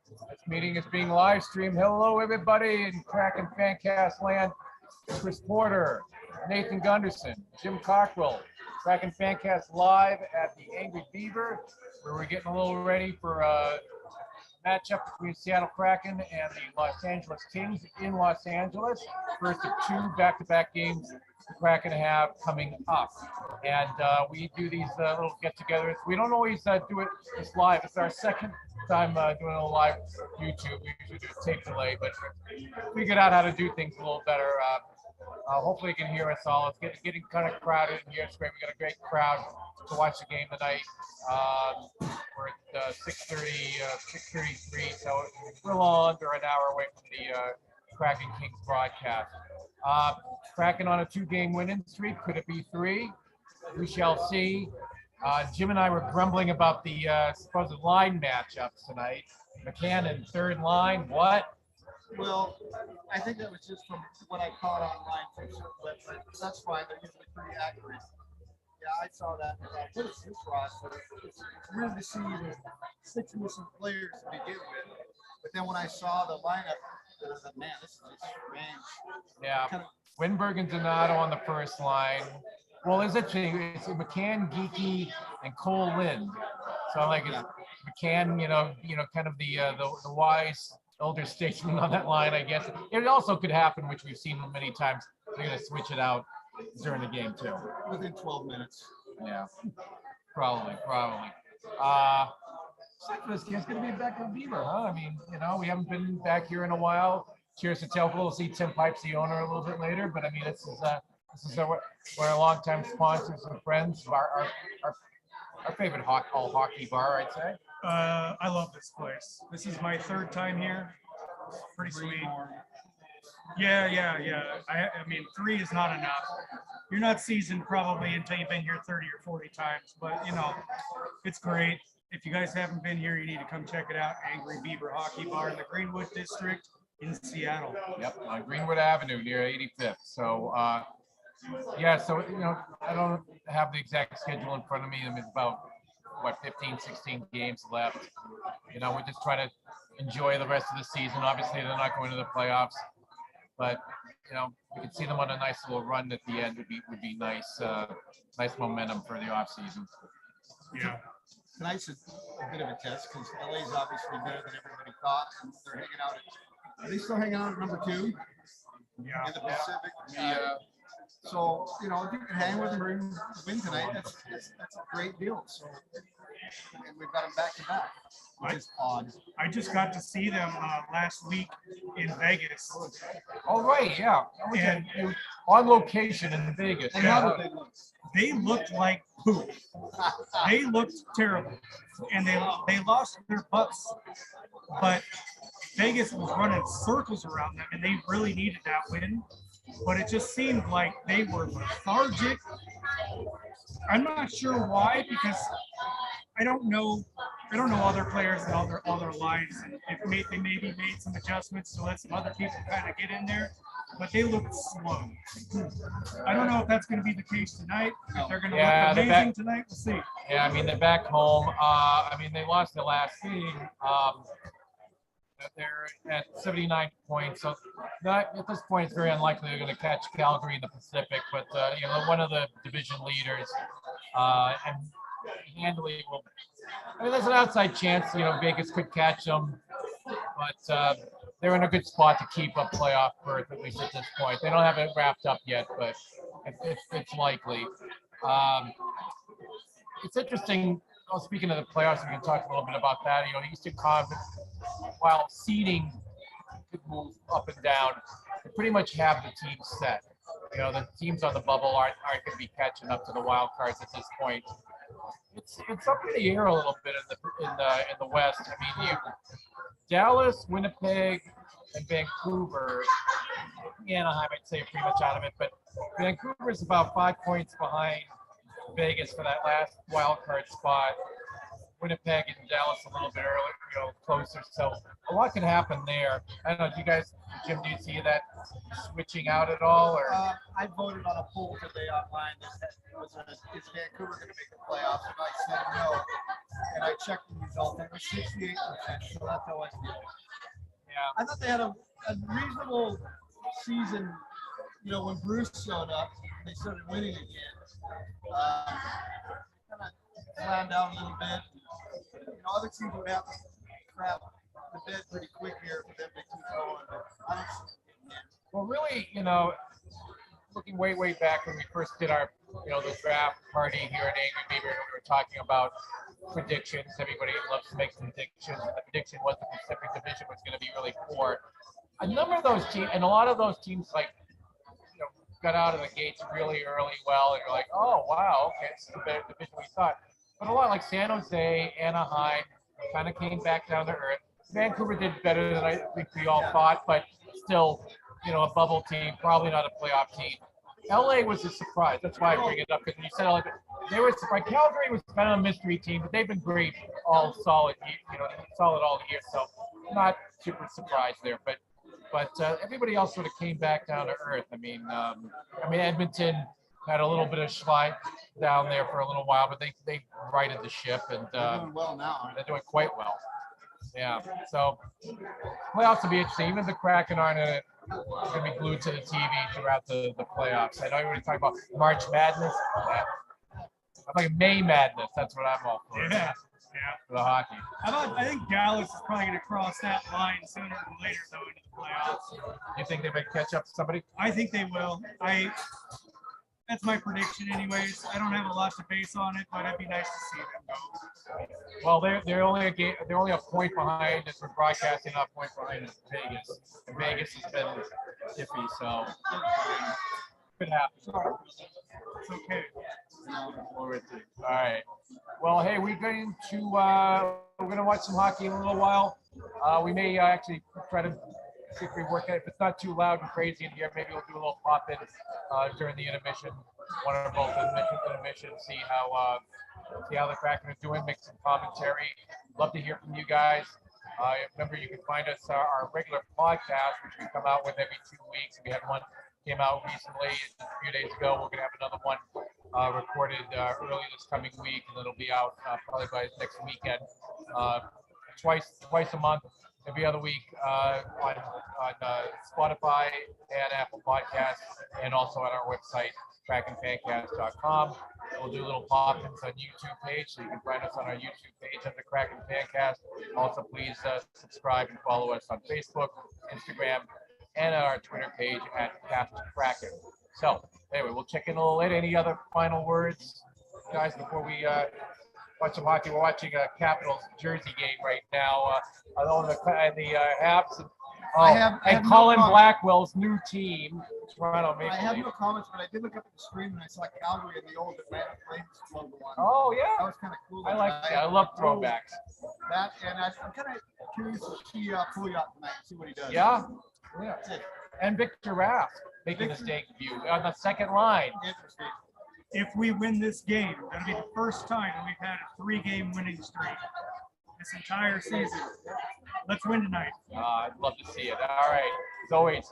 This meeting is being live streamed. Hello, everybody in Kraken Fancast land. Chris Porter, Nathan Gunderson, Jim Cockrell. Kraken Fancast live at the Angry Beaver, where we're getting a little ready for a matchup between Seattle Kraken and the Los Angeles Kings in Los Angeles. First of two back-to-back games the Kraken have coming up. And we do these little get-togethers. We don't always do it this live. It's our second time doing a live YouTube. We usually do a tape delay, but figured out how to do things a little better. Hopefully you can hear us all. It's getting kind of crowded in here. It's great. We got a great crowd to watch the game tonight. We're at 6:33, so we're a little under an hour away from the Kraken Kings broadcast. Kraken on a 2-game winning streak. Could it be 3? We shall see. Jim and I were grumbling about the supposed line matchups tonight. McCann in third line. What? Well, I think that was just from what I caught online from certain websites. That's fine. They're usually pretty accurate. Yeah, I saw that. What is this roster? It's weird to see the 6 missing players to begin with. But then when I saw the lineup, I was like, man, this is strange. Yeah. Winberg and Donato on the first line. Well, it's McCann, Geeky, and Cole Lind. So like McCann, you know, kind of the wise elder statesman on that line, I guess. It also could happen, which we've seen many times. They're going to switch it out during the game too. Within 12 minutes. Yeah, probably. Aside from this kid's going to be back on Beaver, huh? I mean, you know, we haven't been back here in a while. Cheers to Telco. We'll see Tim Pipes, the owner, a little bit later. But I mean, this is one of our longtime sponsors and friends. Our favorite hockey bar, I'd say. I love this place. This is my 3rd time here. Pretty sweet. Yeah. I mean, 3 is not enough. You're not seasoned probably until you've been here 30 or 40 times, but you know, it's great. If you guys haven't been here, you need to come check it out. Angry Beaver Hockey Bar in the Greenwood District in Seattle. Yep, on Greenwood Avenue near 85th. So, so, you know, I don't have the exact schedule in front of me. I mean, it's about, 15, 16 games left. You know, we're just trying to enjoy the rest of the season. Obviously, they're not going to the playoffs, but, you know, we could see them on a nice little run at the end would be nice, nice momentum for the off season. Yeah. Tonight's a bit of a test because LA is obviously better than everybody thought, and they're hanging out are they still hanging out at number 2 in the Pacific? So, you know, if you can hang with them or win tonight, that's a great deal. So, and we've got them back to back, which is odd. I just got to see them last week in Vegas. Oh, right, yeah. And on location in Vegas. And how did they look? They looked like poop. They looked terrible, and they lost their butts. But Vegas was running circles around them, and they really needed that win. But it just seemed like they were lethargic. I'm not sure why, because I don't know other players and other lines, and they maybe made some adjustments to let some other people kind of get in there. But they looked slow. I don't know if that's going to be the case tonight. If they're going to look amazing tonight, we'll see. Yeah, I mean, they're back home. I mean, they lost the last game. They're at 79 points, so at this point, it's very unlikely they're going to catch Calgary in the Pacific. But you know, one of the division leaders, and handily will. I mean, there's an outside chance, you know, Vegas could catch them, but they're in a good spot to keep a playoff berth, at least at this point. They don't have it wrapped up yet, but it's likely. It's interesting. Well, speaking of the playoffs, we can talk a little bit about that. You know, Eastern Conference, while seeding could move up and down, they pretty much have the team set. You know, the teams on the bubble aren't going to be catching up to the wild cards at this point. It's up in the air a little bit in the West. I mean, Dallas, Winnipeg, and Vancouver. Anaheim, I'd say, pretty much out of it, but Vancouver is about 5 points behind Vegas for that last wild card spot. Winnipeg and Dallas a little bit closer. So a lot can happen there. I don't know. Do you guys, Jim, do you see that switching out at all? Or I voted on a poll today online that is Vancouver going to make the playoffs, and I said no. And I checked the result, and it was 68%. So that's how I feel. yeah, I thought they had a reasonable season. When Bruce showed up, they started winning again. Kind of wound down a little bit. Other teams would have to crap the bed pretty quick here for them to keep going. But I don't see it again. well, really, looking way back when we first did our, the draft party here at Angry Beaver, we were talking about predictions. Everybody loves to make predictions. And the prediction was the Pacific Division was going to be really poor. A number of those teams, and a lot of those teams, got out of the gates really early well, and you're like, oh, wow, okay, it's a better division we thought. But a lot like San Jose, Anaheim, kind of came back down to earth. Vancouver did better than I think we all thought, but still, a bubble team, probably not a playoff team. LA was a surprise. That's why I bring it up, because when you said LA, they were surprised. Calgary was kind of a mystery team, but they've been great all solid, solid all year. So not super surprised there, but everybody else sort of came back down to earth. I mean, Edmonton had a little bit of slide down there for a little while, but they righted the ship, and They're doing well now. they're doing quite well. Yeah. So playoffs will be interesting. Even the Kraken aren't in it. They're going to be glued to the TV throughout the playoffs. I know everybody's talking about March Madness. I'm like May Madness. That's what I'm all for. Yeah. For the hockey. I think Dallas is probably going to cross that line sooner than later, though, into the playoffs. You think they may catch up to somebody? I think they will. That's my prediction, anyways. I don't have a lot to base on it, but it'd be nice to see them go. Well, they're only a point behind as we're broadcasting, not a point behind is Vegas. And Vegas has been iffy, so could happen. It's okay. All right. Well, hey, we're going to watch some hockey in a little while. We may actually try to see if we work it. If it's not too loud and crazy in here, maybe we'll do a little pop in during the intermission, one or both intermission, see how the Kraken are doing, make some commentary. Love to hear from you guys. Remember, you can find us our regular podcast, which we come out with every 2 weeks. We had one came out recently a few days ago. We're going to have another one recorded early this coming week, and it'll be out probably by next weekend. Twice a month, every other week on Spotify and Apple Podcasts, and also on our website, KrakenFanCast.com. We'll do little pop-ins on YouTube page, so you can find us on our YouTube page under Kraken Fancast. Also, please subscribe and follow us on Facebook, Instagram, and our Twitter page at @CastKraken. So, anyway, we'll check in a little later. Any other final words, guys, before we watch some hockey? We're watching a Capitals Jersey game right now. The Habs. I have Colin no Blackwell's new team, Toronto Maple I have Leafs. no comments, but I did look up at the screen and I saw Calgary and the old Atlanta Flames logo on. Oh, That yeah. was kind of cool. I like that. I love throwbacks. That, and I'm kind of curious to see Pouliot tonight, see what he does. Yeah. That's it. And Victor Rask making his debut on the second line. Interesting. If we win this game, that'll be the first time that we've had a 3-game winning streak this entire season. Let's win tonight. I'd love to see it. All right. As always,